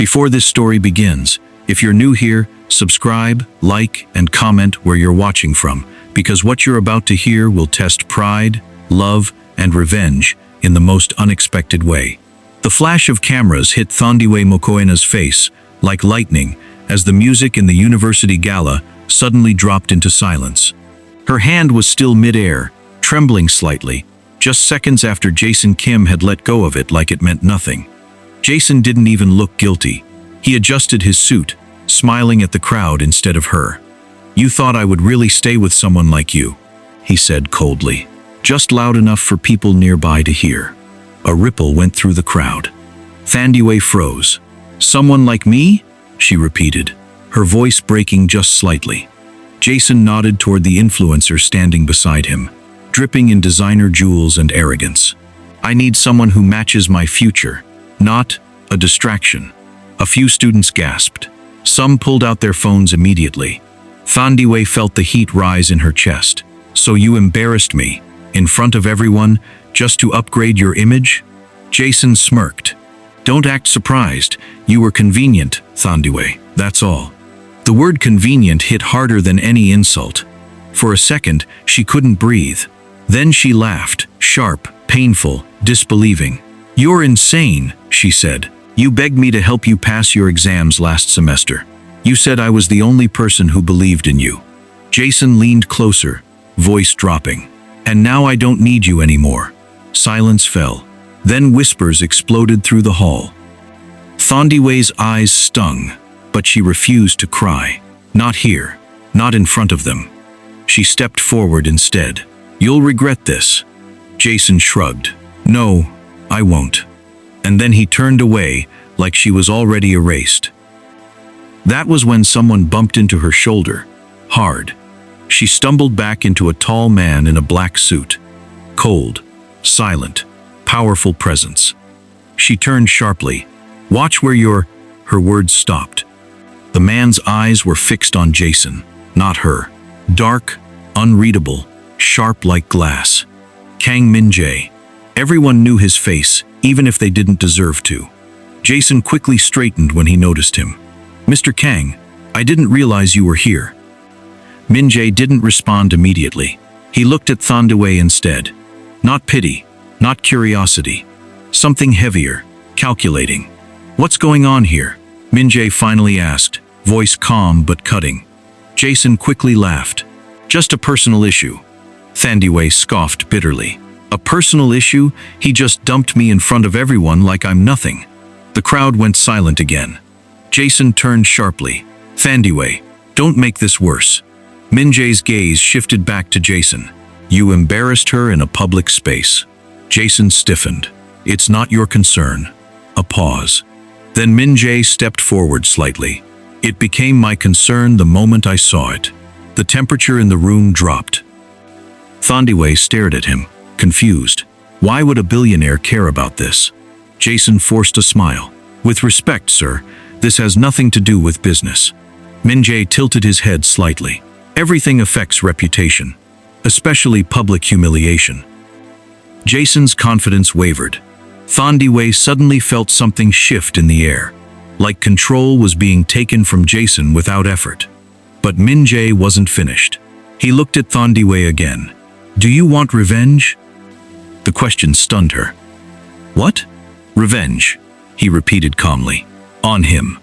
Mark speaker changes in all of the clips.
Speaker 1: Before this story begins, if you're new here, subscribe, like, and comment where you're watching from, because what you're about to hear will test pride, love, and revenge in the most unexpected way. The flash of cameras hit Thandiwe Mokoena's face like lightning as the music in the university gala suddenly dropped into silence. Her hand was still mid-air, trembling slightly, just seconds after Jason Kim had let go of it like it meant nothing. Jason didn't even look guilty. He adjusted his suit, smiling at the crowd instead of her. "You thought I would really stay with someone like you," he said coldly, just loud enough for people nearby to hear. A ripple went through the crowd. Thandiwe froze. "Someone like me?" she repeated, her voice breaking just slightly. Jason nodded toward the influencer standing beside him, dripping in designer jewels and arrogance. "I need someone who matches my future, not a distraction." A few students gasped. Some pulled out their phones immediately. Thandiwe felt the heat rise in her chest. "So you embarrassed me, in front of everyone, just to upgrade your image?" Jason smirked. "Don't act surprised. You were convenient, Thandiwe, that's all." The word convenient hit harder than any insult. For a second, she couldn't breathe. Then she laughed, sharp, painful, disbelieving. "You're insane," she said. "You begged me to help you pass your exams last semester. You said I was the only person who believed in you." Jason leaned closer, voice dropping. "And now I don't need you anymore." Silence fell. Then whispers exploded through the hall. Thandiwe's eyes stung, but she refused to cry. Not here, not in front of them. She stepped forward instead. "You'll regret this." Jason shrugged. "No, I won't." And then he turned away, like she was already erased. That was when someone bumped into her shoulder, hard. She stumbled back into a tall man in a black suit. Cold, silent, powerful presence. She turned sharply. "Watch where you're—" Her words stopped. The man's eyes were fixed on Jason, not her. Dark, unreadable, sharp like glass. Kang Min-jae. Everyone knew his face, even if they didn't deserve to. Jason quickly straightened when he noticed him. "Mr. Kang, I didn't realize you were here." Min-jae didn't respond immediately. He looked at Thandiwe instead. Not pity, not curiosity. Something heavier, calculating. "What's going on here?" Min-jae finally asked, voice calm but cutting. Jason quickly laughed. "Just a personal issue." Thandiwe scoffed bitterly. "A personal issue? He just dumped me in front of everyone like I'm nothing." The crowd went silent again. Jason turned sharply. "Thandiwe, don't make this worse." Min-jae's gaze shifted back to Jason. "You embarrassed her in a public space." Jason stiffened. "It's not your concern." A pause. Then Min-jae stepped forward slightly. "It became my concern the moment I saw it." The temperature in the room dropped. Thandiwe stared at him, confused. Why would a billionaire care about this? Jason forced a smile. "With respect, sir, this has nothing to do with business." Min-jae tilted his head slightly. "Everything affects reputation, especially public humiliation." Jason's confidence wavered. Thandiwe suddenly felt something shift in the air, like control was being taken from Jason without effort. But Min-jae wasn't finished. He looked at Thandiwe again. "Do you want revenge?" The question stunned her. "What?" "Revenge," he repeated calmly. "On him."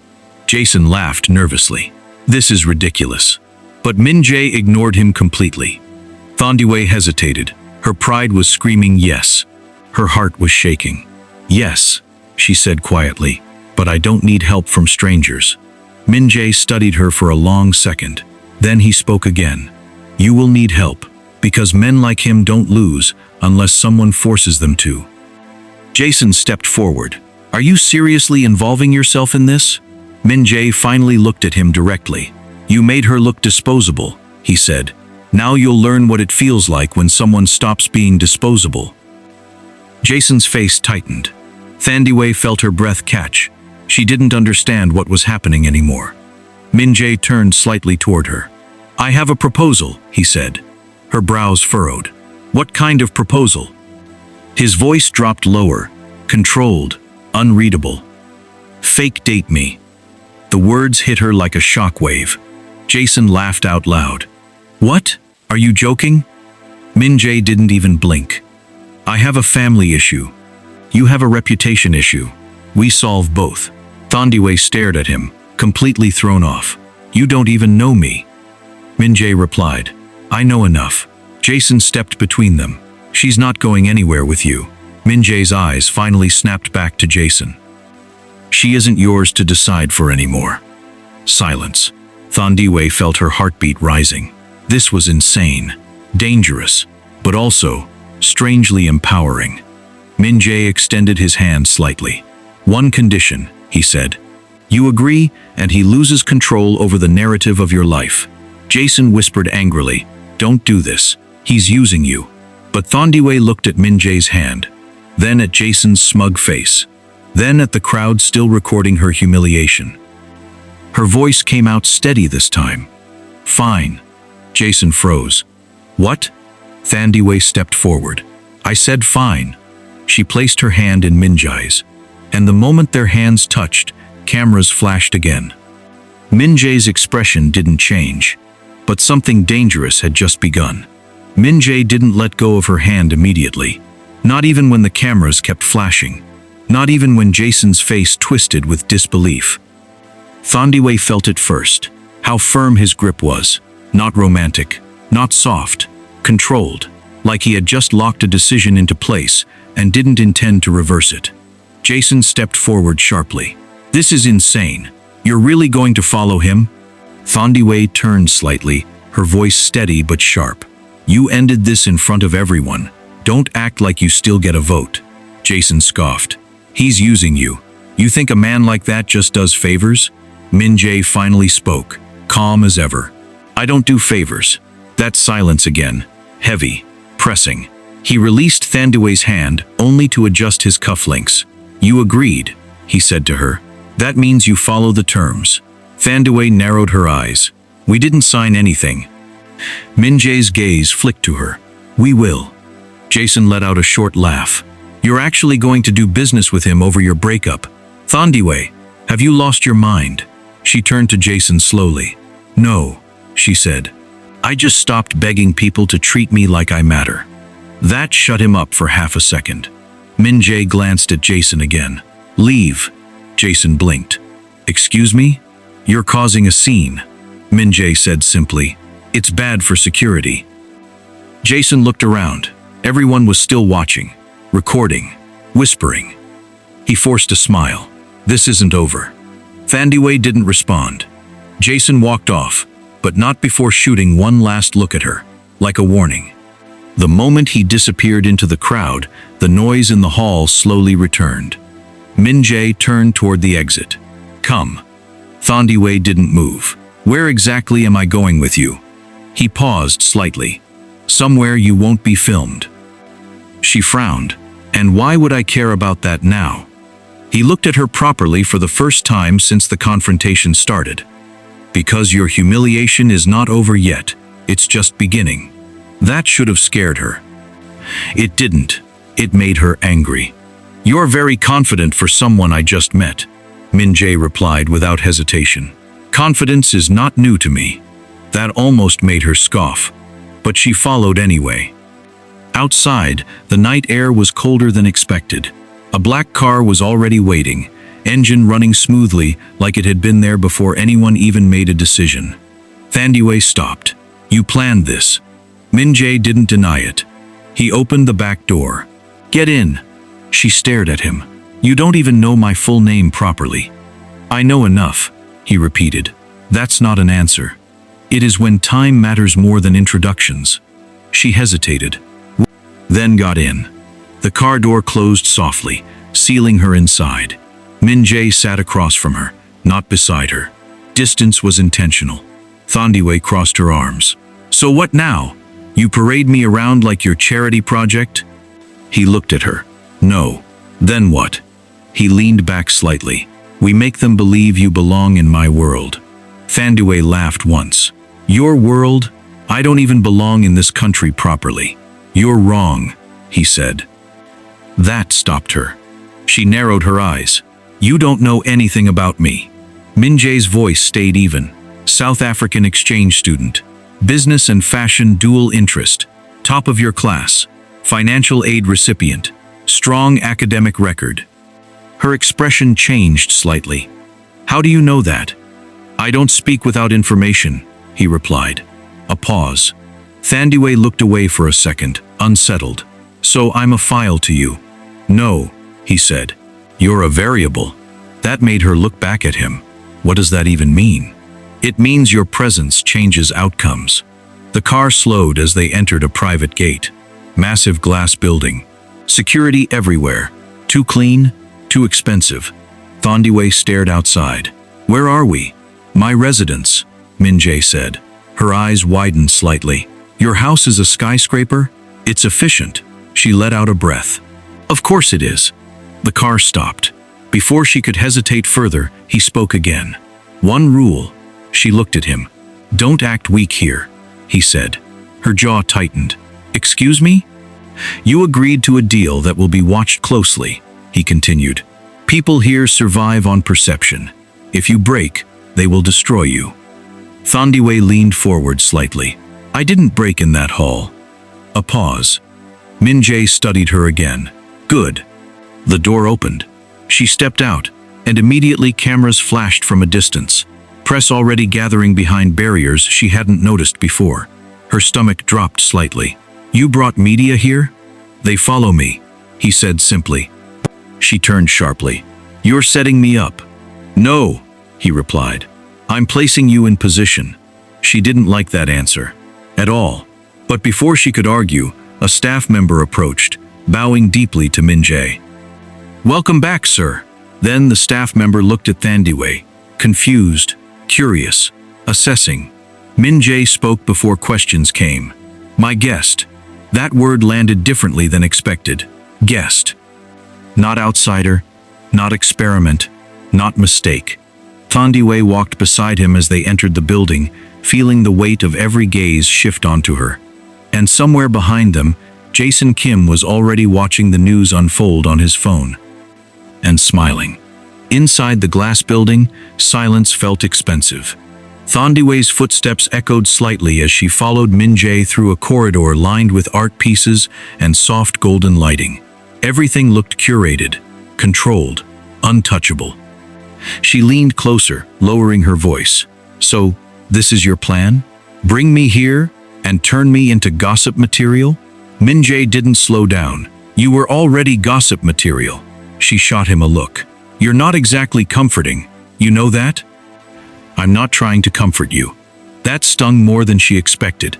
Speaker 1: Jason laughed nervously. "This is ridiculous." But Min-jae ignored him completely. Thandiwe hesitated. Her pride was screaming yes. Her heart was shaking. "Yes," she said quietly, "but I don't need help from strangers." Min-jae studied her for a long second. Then he spoke again. "You will need help, because men like him don't lose unless someone forces them to." Jason stepped forward. "Are you seriously involving yourself in this?" Min-jae finally looked at him directly. "You made her look disposable," he said. "Now you'll learn what it feels like when someone stops being disposable." Jason's face tightened. Thandiwe felt her breath catch. She didn't understand what was happening anymore. Min-jae turned slightly toward her. "I have a proposal," he said. Her brows furrowed. "What kind of proposal?" His voice dropped lower, controlled, unreadable. Fake date me. The words hit her like a shockwave. Jason laughed out loud. What? Are you joking? Min-jae didn't even blink. I have a family issue. You have a reputation issue. We solve both. Thandiwe stared at him, completely thrown off. You don't even know me. Min-jae replied, I know enough. Jason stepped between them. She's not going anywhere with you. Min-jae's eyes finally snapped back to Jason. She isn't yours to decide for anymore. Silence. Thandiwe felt her heartbeat rising. This was insane, dangerous, but also strangely empowering. Min-jae extended his hand slightly. One condition, he said. You agree, and he loses control over the narrative of your life. Jason whispered angrily, don't do this. He's using you. But Thandiwe looked at Min-jae's hand, then at Jason's smug face, then at the crowd still recording her humiliation. Her voice came out steady this time. Fine. Jason froze. What? Thandiwe stepped forward. I said fine. She placed her hand in Min-jae's, and the moment their hands touched, cameras flashed again. Min-jae's expression didn't change, but something dangerous had just begun. Min-jae didn't let go of her hand immediately, not even when the cameras kept flashing, not even when Jason's face twisted with disbelief. Thandiwe felt it first, how firm his grip was, not romantic, not soft, controlled, like he had just locked a decision into place and didn't intend to reverse it. Jason stepped forward sharply. This is insane. You're really going to follow him? Thandiwe turned slightly, her voice steady but sharp. You ended this in front of everyone. Don't act like you still get a vote. Jason scoffed. He's using you. You think a man like that just does favors? Min-jae finally spoke, calm as ever. I don't do favors. That silence again, heavy, pressing. He released Thandiwe's hand only to adjust his cufflinks. You agreed, he said to her. That means you follow the terms. Thandiwe narrowed her eyes. We didn't sign anything. Min-jae's gaze flicked to her. We will. Jason let out a short laugh. You're actually going to do business with him over your breakup. Thandiwe, have you lost your mind? She turned to Jason slowly. No, she said. I just stopped begging people to treat me like I matter. That shut him up for half a second. Min-jae glanced at Jason again. Leave. Jason blinked. Excuse me? You're causing a scene. Min-jae said simply. It's bad for security. Jason looked around. Everyone was still watching, recording, whispering. He forced a smile. This isn't over. Thandiwe didn't respond. Jason walked off, but not before shooting one last look at her, like a warning. The moment he disappeared into the crowd, the noise in the hall slowly returned. Min-jae turned toward the exit. Come. Thandiwe didn't move. Where exactly am I going with you? He paused slightly. Somewhere you won't be filmed. She frowned. And why would I care about that now? He looked at her properly for the first time since the confrontation started. Because your humiliation is not over yet. It's just beginning. That should have scared her. It didn't. It made her angry. You're very confident for someone I just met, Min-jae replied without hesitation. Confidence is not new to me. That almost made her scoff, but she followed anyway. Outside, the night air was colder than expected. A black car was already waiting, engine running smoothly like it had been there before anyone even made a decision. Thandiwe stopped. You planned this. Min-jae didn't deny it. He opened the back door. Get in. She stared at him. You don't even know my full name properly. I know enough, he repeated. That's not an answer. It is when time matters more than introductions. She hesitated, then got in. The car door closed softly, sealing her inside. Min-jae sat across from her, not beside her. Distance was intentional. Thandiwe crossed her arms. So what now? You parade me around like your charity project? He looked at her. No. Then what? He leaned back slightly. We make them believe you belong in my world. Thandiwe laughed once. Your world? I don't even belong in this country properly. You're wrong, he said. That stopped her. She narrowed her eyes. You don't know anything about me. Min-jae's voice stayed even. South African exchange student. Business and fashion dual interest. Top of your class. Financial aid recipient. Strong academic record. Her expression changed slightly. How do you know that? I don't speak without information, he replied. A pause. Thandiwe looked away for a second, unsettled. So I'm a file to you. No, he said. You're a variable. That made her look back at him. What does that even mean? It means your presence changes outcomes. The car slowed as they entered a private gate. Massive glass building. Security everywhere. Too clean, too expensive. Thandiwe stared outside. Where are we? My residence, Min-jae said. Her eyes widened slightly. Your house is a skyscraper? It's efficient. She let out a breath. Of course it is. The car stopped. Before she could hesitate further, he spoke again. One rule. She looked at him. Don't act weak here, he said. Her jaw tightened. Excuse me? You agreed to a deal that will be watched closely, he continued. People here survive on perception. If you break, they will destroy you. Thandiwe leaned forward slightly. I didn't break in that hall. A pause. Min-jae studied her again. Good. The door opened. She stepped out, and immediately cameras flashed from a distance. Press already gathering behind barriers she hadn't noticed before. Her stomach dropped slightly. You brought media here? They follow me, he said simply. She turned sharply. You're setting me up. No, he replied. I'm placing you in position. She didn't like that answer. At all. But before she could argue, a staff member approached, bowing deeply to Min-jae. Welcome back, sir. Then the staff member looked at Thandiwe, confused, curious, assessing. Min-jae spoke before questions came. My guest. That word landed differently than expected. Guest. Not outsider, not experiment, not mistake. Thandiwe walked beside him as they entered the building, feeling the weight of every gaze shift onto her. And somewhere behind them, Jason Kim was already watching the news unfold on his phone. And smiling. Inside the glass building, silence felt expensive. Thandiwe's footsteps echoed slightly as she followed Min-jae through a corridor lined with art pieces and soft golden lighting. Everything looked curated, controlled, untouchable. She leaned closer, lowering her voice. So, this is your plan? Bring me here and turn me into gossip material? Min-jae didn't slow down. You were already gossip material. She shot him a look. You're not exactly comforting. You know that? I'm not trying to comfort you. That stung more than she expected.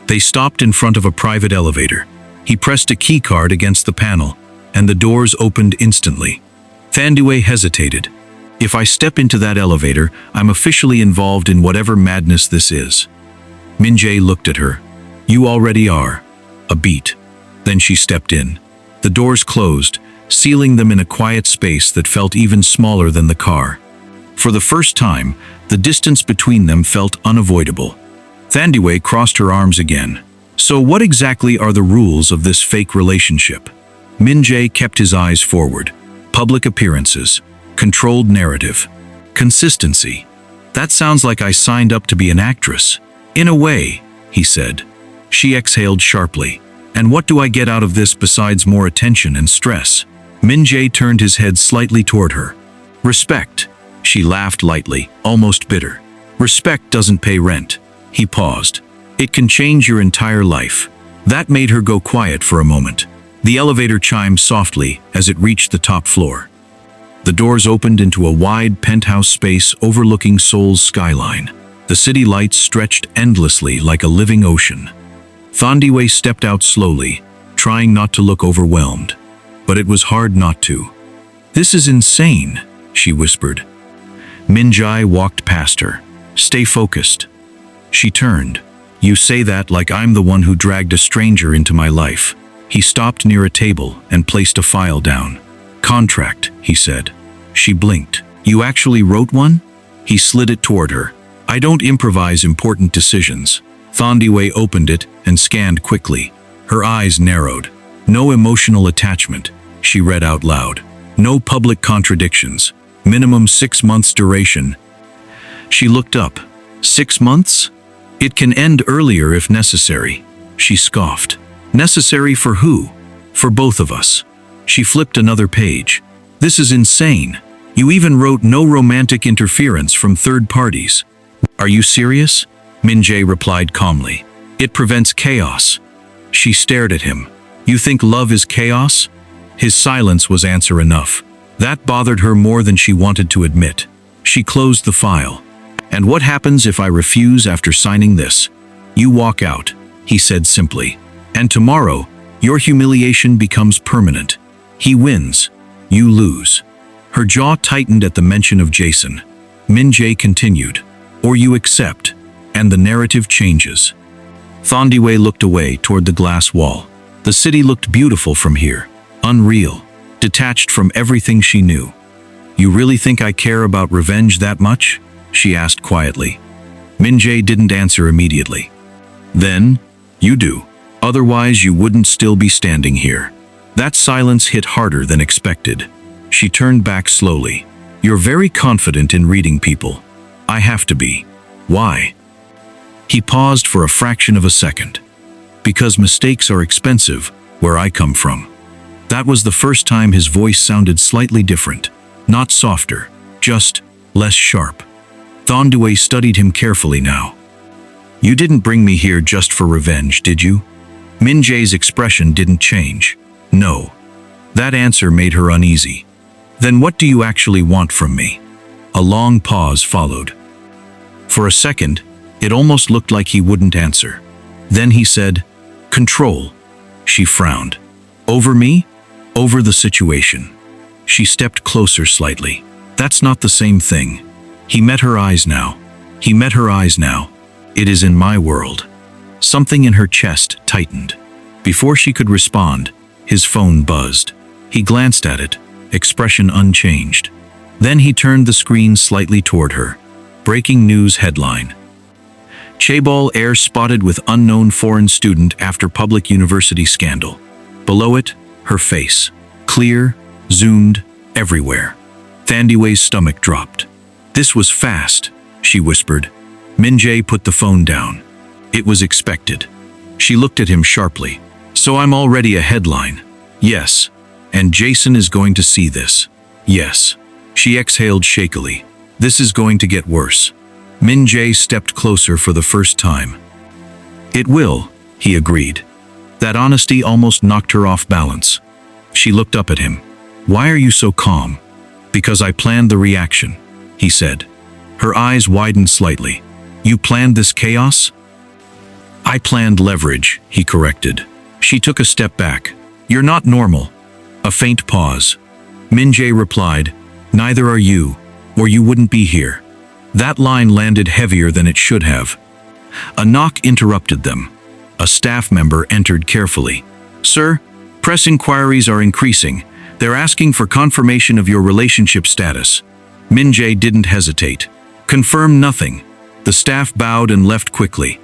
Speaker 1: They stopped in front of a private elevator. He pressed a key card against the panel, and the doors opened instantly. Thandiwe hesitated. If I step into that elevator, I'm officially involved in whatever madness this is. Min-jae looked at her. You already are. A beat. Then she stepped in. The doors closed, sealing them in a quiet space that felt even smaller than the car. For the first time, the distance between them felt unavoidable. Thandiwe crossed her arms again. So what exactly are the rules of this fake relationship? Min-jae kept his eyes forward. Public appearances. Controlled narrative. Consistency. That sounds like I signed up to be an actress. In a way, he said. She exhaled sharply. And what do I get out of this besides more attention and stress? Min-jae turned his head slightly toward her. Respect. She laughed lightly, almost bitter. Respect doesn't pay rent. He paused. It can change your entire life. That made her go quiet for a moment. The elevator chimed softly as it reached the top floor. The doors opened into a wide penthouse space overlooking Seoul's skyline. The city lights stretched endlessly like a living ocean. Thandiwe stepped out slowly, trying not to look overwhelmed. But it was hard not to. This is insane, she whispered. Min-jae walked past her. Stay focused. She turned. You say that like I'm the one who dragged a stranger into my life. He stopped near a table and placed a file down. Contract, he said. She blinked. You actually wrote one? He slid it toward her. I don't improvise important decisions. Thandiwe opened it and scanned quickly. Her eyes narrowed. No emotional attachment, she read out loud. No public contradictions. Minimum 6 months duration. She looked up. 6 months? It can end earlier if necessary. She scoffed. Necessary for who? For both of us. She flipped another page. This is insane. You even wrote no romantic interference from third parties. Are you serious? Min-jae replied calmly. It prevents chaos. She stared at him. You think love is chaos? His silence was answer enough. That bothered her more than she wanted to admit. She closed the file. And what happens if I refuse after signing this? You walk out, he said simply. And tomorrow, your humiliation becomes permanent. He wins. You lose. Her jaw tightened at the mention of Jason. Min-jae continued. Or you accept, and the narrative changes. Thandiwe looked away toward the glass wall. The city looked beautiful from here. Unreal. Detached from everything she knew. You really think I care about revenge that much? She asked quietly. Min-jae didn't answer immediately. Then, you do. Otherwise you wouldn't still be standing here. That silence hit harder than expected. She turned back slowly. You're very confident in reading people. I have to be. Why? He paused for a fraction of a second. Because mistakes are expensive, where I come from. That was the first time his voice sounded slightly different. Not softer, just less sharp. Thandiwe studied him carefully now. You didn't bring me here just for revenge, did you? Min-jae's expression didn't change. No. That answer made her uneasy. Then what do you actually want from me? A long pause followed. For a second, it almost looked like he wouldn't answer. Then he said, Control. She frowned. Over me? Over the situation. She stepped closer slightly. That's not the same thing. He met her eyes now. He met her eyes now. It is in my world. Something in her chest tightened. Before she could respond, his phone buzzed. He glanced at it, expression unchanged. Then he turned the screen slightly toward her. Breaking news headline. Chaebol Air spotted with unknown foreign student after public university scandal. Below it, her face. Clear, zoomed, everywhere. Thandiwe's stomach dropped. This was fast, she whispered. Min-jae put the phone down. It was expected. She looked at him sharply. So I'm already a headline. Yes. And Jason is going to see this. Yes. She exhaled shakily. This is going to get worse. Min-jae stepped closer for the first time. It will, he agreed. That honesty almost knocked her off balance. She looked up at him. Why are you so calm? Because I planned the reaction, he said. Her eyes widened slightly. You planned this chaos? I planned leverage, he corrected. She took a step back. You're not normal. A faint pause. Min-jae replied, Neither are you, or you wouldn't be here. That line landed heavier than it should have. A knock interrupted them. A staff member entered carefully. Sir, press inquiries are increasing. They're asking for confirmation of your relationship status. Min-jae didn't hesitate. Confirm nothing. The staff bowed and left quickly.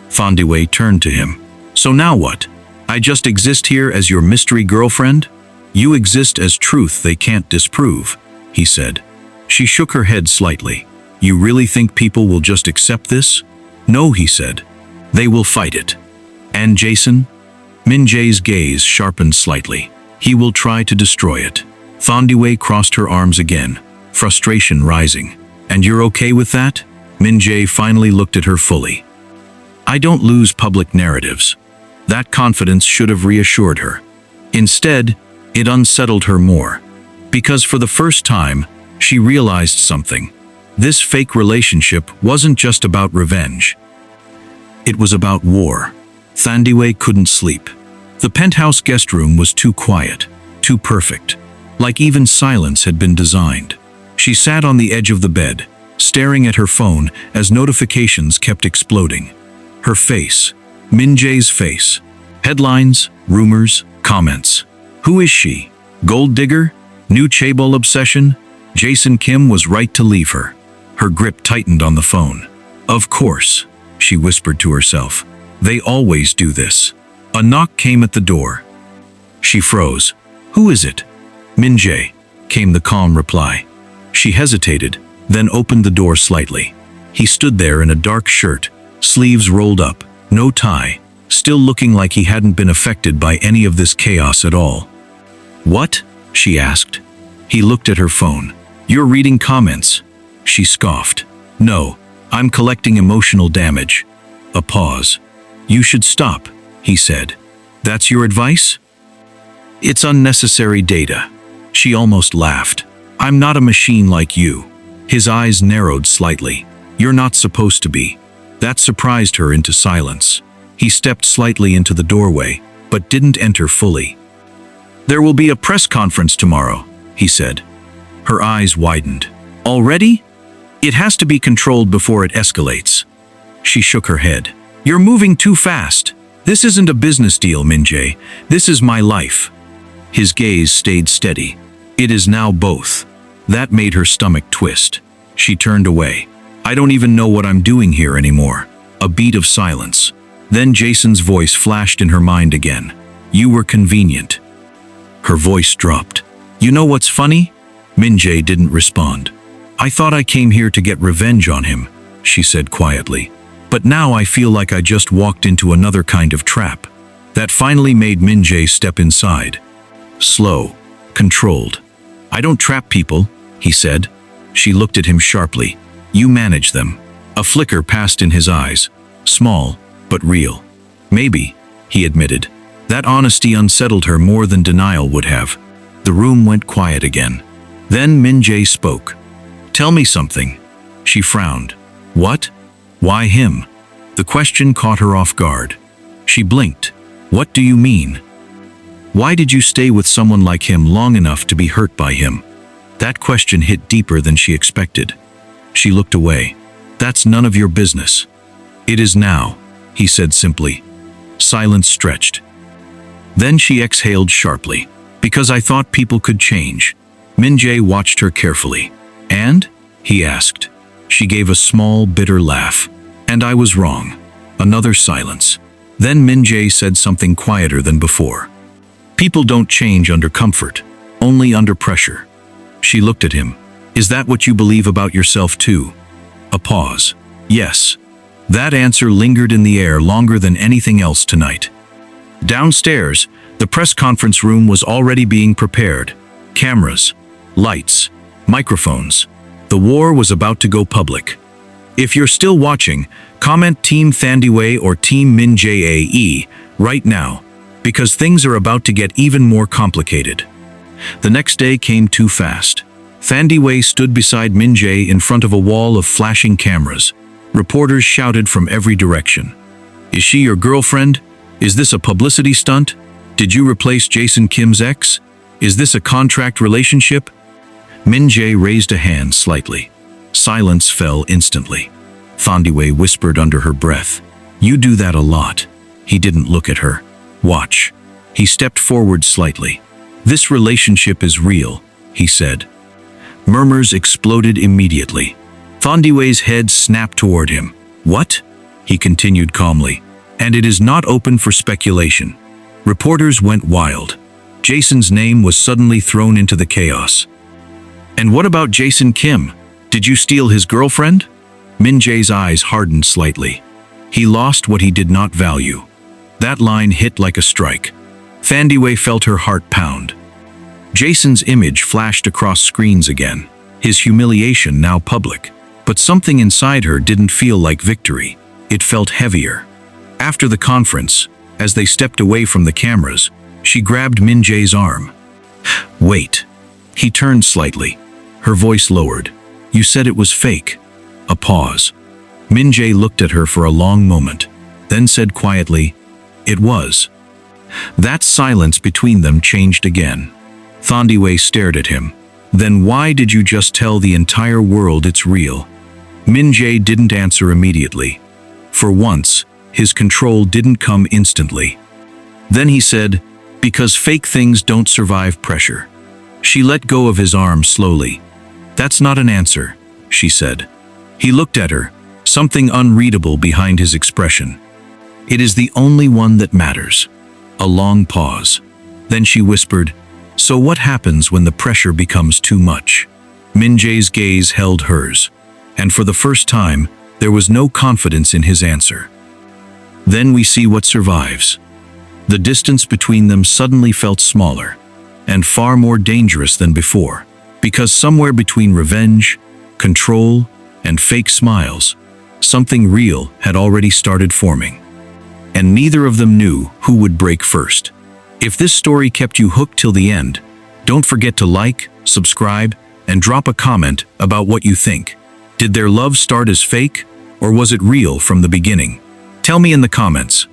Speaker 1: Thandiwe turned to him. So now what? I just exist here as your mystery girlfriend? You exist as truth they can't disprove, he said. She shook her head slightly. You really think people will just accept this? No, he said. They will fight it. And Jason? Min-jae's gaze sharpened slightly. He will try to destroy it. Thandiwe crossed her arms again, frustration rising. And you're okay with that? Min-jae finally looked at her fully. I don't lose public narratives. That confidence should have reassured her. Instead, it unsettled her more. Because for the first time, she realized something. This fake relationship wasn't just about revenge. It was about war. Thandiwe couldn't sleep. The penthouse guest room was too quiet, too perfect. Like even silence had been designed. She sat on the edge of the bed, staring at her phone as notifications kept exploding. Her face, Min-jae's face. Headlines, rumors, comments. Who is she? Gold digger? New Chaebol obsession? Jason Kim was right to leave her. Her grip tightened on the phone. Of course, she whispered to herself. They always do this. A knock came at the door. She froze. Who is it? Min-jae, came the calm reply. She hesitated, then opened the door slightly. He stood there in a dark shirt, sleeves rolled up, no tie, still looking like he hadn't been affected by any of this chaos at all. "What?" she asked. He looked at her phone. "You're reading comments." She scoffed. "No, I'm collecting emotional damage." A pause. "You should stop," he said. "That's your advice?" "It's unnecessary data." She almost laughed. "I'm not a machine like you." His eyes narrowed slightly. "You're not supposed to be." That surprised her into silence. He stepped slightly into the doorway, but didn't enter fully. "There will be a press conference tomorrow," he said. Her eyes widened. "Already? It has to be controlled before it escalates." She shook her head. "You're moving too fast. This isn't a business deal, Min-jae. This is my life." His gaze stayed steady. "It is now both." That made her stomach twist. She turned away. "I don't even know what I'm doing here anymore." A beat of silence. Then Jason's voice flashed in her mind again. "You were convenient." Her voice dropped. "You know what's funny?" Min-jae didn't respond. "I thought I came here to get revenge on him," she said quietly. "But now I feel like I just walked into another kind of trap." That finally made Min-jae step inside. Slow, controlled. "I don't trap people," he said. She looked at him sharply. "You manage them." A flicker passed in his eyes. Small, but real. "Maybe," he admitted. That honesty unsettled her more than denial would have. The room went quiet again. Then Min-jae spoke. "Tell me something." She frowned. "What? Why him?" The question caught her off guard. She blinked. "What do you mean? Why did you stay with someone like him long enough to be hurt by him?" That question hit deeper than she expected. She looked away. "That's none of your business." "It is now," he said simply. Silence stretched. Then she exhaled sharply. "Because I thought people could change." Min-jae watched her carefully. "And?" he asked. She gave a small, bitter laugh. "And I was wrong." Another silence. Then Min-jae said something quieter than before. "People don't change under comfort, only under pressure." She looked at him. "Is that what you believe about yourself too?" A pause. "Yes." That answer lingered in the air longer than anything else tonight. Downstairs, the press conference room was already being prepared. Cameras, lights, microphones. The war was about to go public. If you're still watching, comment Team Thandiwe or Team Min-jae right now, because things are about to get even more complicated. The next day came too fast. Thandiwe stood beside Min-jae in front of a wall of flashing cameras. Reporters shouted from every direction. "Is she your girlfriend? Is this a publicity stunt? Did you replace Jason Kim's ex? Is this a contract relationship?" Min-jae raised a hand slightly. Silence fell instantly. Thandiwe whispered under her breath. "You do that a lot." He didn't look at her. "Watch." He stepped forward slightly. "This relationship is real," he said. Murmurs exploded immediately. Thandiwe's head snapped toward him. "What?" he continued calmly. "And it is not open for speculation." Reporters went wild. Jason's name was suddenly thrown into the chaos. "And what about Jason Kim? Did you steal his girlfriend?" Min-jae's eyes hardened slightly. He lost what he did not value. That line hit like a strike. Thandiwe felt her heart pound. Jason's image flashed across screens again, his humiliation now public. But something inside her didn't feel like victory. It felt heavier. After the conference, as they stepped away from the cameras, she grabbed Min-jae's arm. "Wait." He turned slightly. Her voice lowered. "You said it was fake." A pause. Min-jae looked at her for a long moment, then said quietly, "It was." That silence between them changed again. Thandiwe stared at him. "Then why did you just tell the entire world it's real?" Min-jae didn't answer immediately. For once, his control didn't come instantly. Then he said, "Because fake things don't survive pressure." She let go of his arm slowly. "That's not an answer," she said. He looked at her, something unreadable behind his expression. "It is the only one that matters." A long pause. Then she whispered, "So what happens when the pressure becomes too much?" Min-jae's gaze held hers, and for the first time, there was no confidence in his answer. Then we see what survives. The distance between them suddenly felt smaller, and far more dangerous than before, because somewhere between revenge, control, and fake smiles, something real had already started forming. And neither of them knew who would break first. If this story kept you hooked till the end, don't forget to like, subscribe, and drop a comment about what you think. Did their love start as fake, or was it real from the beginning? Tell me in the comments.